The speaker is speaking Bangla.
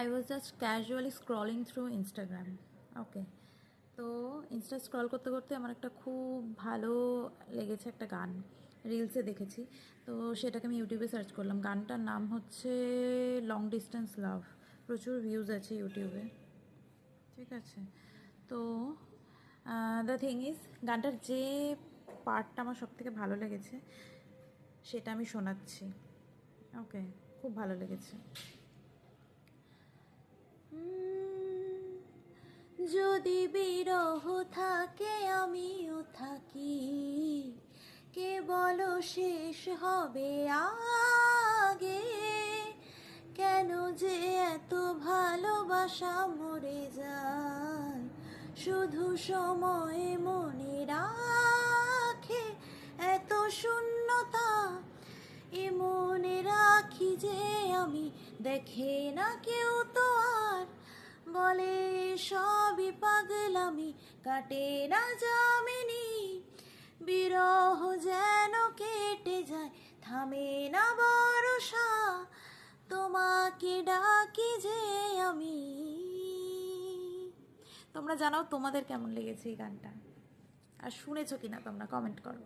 I was just casually scrolling through Instagram. ওকে, তো ইনস্টা স্ক্রল করতে করতে আমার একটা খুব ভালো লেগেছে একটা গান, রিলসে দেখেছি। তো সেটাকে আমি ইউটিউবে সার্চ করলাম। গানটার নাম হচ্ছে লং ডিস্টেন্স লাভ। প্রচুর ভিউজ আছে ইউটিউবে, ঠিক আছে। তো দ্য থিং ইজ, গানটার যে পার্টটা আমার সবথেকে ভালো লেগেছে সেটা আমি শোনাচ্ছি। ওকে, খুব ভালো লেগেছে। যদি বিরহ থাকে আমিও থাকি, কে বলো শেষ হবে আগে? কেন যে এত ভালোবাসা মরে যায়, শুধু সময় মনে রাখে এত শূন্যতা। এ মনে রাখি যে আমি, দেখে না কেউ তো আর, বলে সবই পাগলামি, কাটে না যামিনী। বিরহ যেন কেটে যায়, থামে না বরষা, তোমাকে ডাকি যে আমি। তোমরা জানাও তোমাদের কেমন লেগেছে এই গানটা, আর শুনেছো কিনা তোমরা কমেন্ট করো।